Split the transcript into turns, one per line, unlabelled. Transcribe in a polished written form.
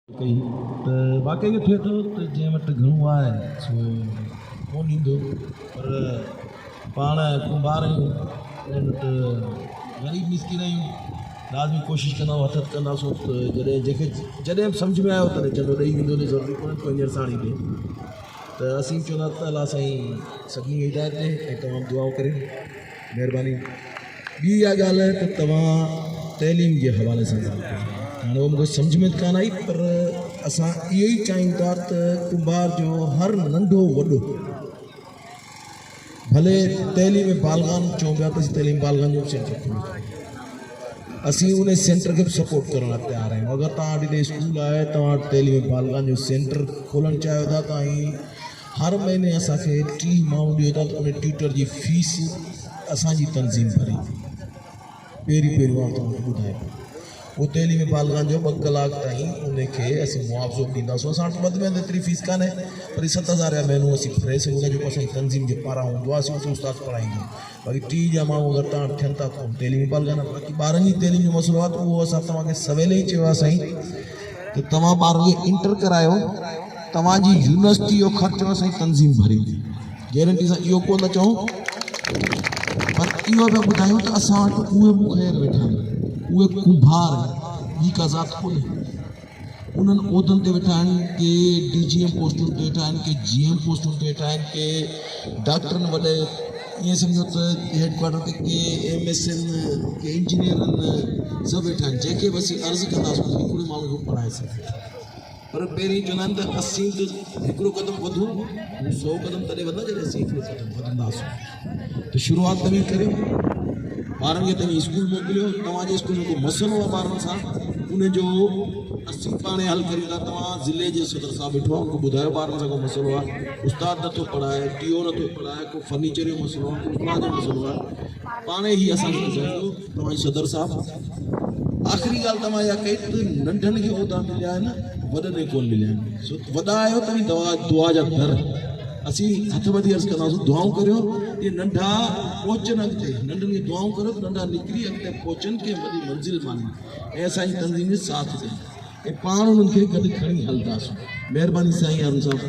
कई त वाकई में थिए थो त जंहिं वटि घणो आहे सो कोन ईंदो, पर पाण कुंभार आहियूं, उन्हनि वटि ग़रीब मिसकिन आहियूं, लाज़मी कोशिशि कंदासीं, हथु कंदासीं त जॾहिं सम्झ में आयो तॾहिं चवंदो ॾेई वेंदो, ज़रूरी कोन्हे कोई हींअर साणी ॾे। त असीं चवंदा त अलाह साईं सभिनी खे हिदायत ॾे ऐं तमामु दुआऊं करे, महिरबानी। ॿी इहा ॻाल्हि आहे त तव्हां तइलीम जे हवाले सां ॻाल्हि कयो, हाणे उहो मूंखे सम्झ में कान आई, पर असां इहो ई चाहियूं था त कुंभार जो हर नंढो वॾो, भले तइलीम बालगान चऊं पिया त असीं तइलीम बालगान जो सेंटर खोलियो, असीं उन सेंटर खे बि सपोर्ट करण लाइ तयारु आहियूं। अगरि तव्हां वटि हिते स्कूल आहे, तव्हां तइलीम बालगान जो सेंटर खोलणु चाहियो था, तव्हां हर महीने असांखे 30 माण्हू ॾियो था त उन ट्यूटर जी फीस असांजी तनज़ीम भरी थी। पहिरीं मां तव्हांखे ॿुधायो, वो तइलीम बालगान जो 2 कलाक ताईं उनखे असीं मुआवज़ो ॾींदासीं। असां वटि वधि में वधि एतिरी फीस कान्हे, पर 7,000 या महीनो असीं भरे सघूं था, जेको असांजी तनज़ीम जे पारां हूंदो आहे, असीं उते उस्ताद पढ़ाईंदा। बाक़ी 30 जा माण्हू अगरि तव्हां वटि थियनि था कोन तइलीम बालगान, बाक़ी ॿारनि जी तइलीम जो मसइलो आहे त उहो असां तव्हांखे सवेल ई चयो आहे साईं त तव्हां ॿारनि खे इंटर करायो, तव्हांजी यूनिवर्सिटी जो ख़र्चो असांजी तनज़ीम भरींदी, गारंटी सां। इहो कोन था चऊं, पर इहो पिया ॿुधायूं त असां वटि उहे मुखैर वेठा आहिनि, उहे कुंभार ॿी का ज़ात कोन्हे, उन्हनि उहिदनि ते वेठा आहिनि, के DGM पोस्टुनि ते वेठा आहिनि, के GM पोस्टुनि ते वेठा आहिनि, के डॉक्टरनि वॾे, ईअं सम्झो त हेडक्वाटर ते के MSN, के इंजीनियर सभु वेठा आहिनि, जंहिंखे बि असीं अर्ज़ु कंदासीं हिकिड़े माण्हू खे पढ़ाए सघे। पर पहिरीं चवंदा आहिनि त असीं त हिकिड़ो क़दम वधूं, 100 क़दम तॾहिं वधंदा जॾहिं असीं हिकिड़ो क़दम वधंदासीं। त शुरूआत तव्हीं करियो, ॿारनि खे तव्हीं स्कूल मोकिलियो, तव्हांजे स्कूल में को मसइलो आहे ॿारनि सां, उनजो असीं पाण हल करियूं था। तव्हां ज़िले जे सदर साहब वेठो आहे, उनको ॿुधायो ॿारनि सां को मसइलो आहे, उस्ताद नथो पढ़ाए, TO नथो पढ़ाए, को फर्नीचर जो मसइलो आहे, को प्लान जो मसइलो आहे, पाण ई असांखे ॿुधाईंदो तव्हांजी सदर साहब। आख़िरी ॻाल्हि तव्हां इहा कई त नंढनि खे उहिदा मिलिया आहिनि, वॾनि खे कोन मिलिया आहिनि। सो वॾा आहियो तव्हीं दुआ जा दर, असीं हथ वधी अर्ज़ु कंदासीं, दुआऊं करियो, इहे नंढा पहुचनि अॻिते, नंढनि खे दुआऊं करियो त नंढा निकिरी अॻिते पहुचनि, के वॾी मंज़िल मानी ऐं असांजी तनज़ीम साथ ॾियनि, ऐं पाण उन्हनि खे गॾु खणी हलंदासीं। महिरबानी साईं अरुण साहब।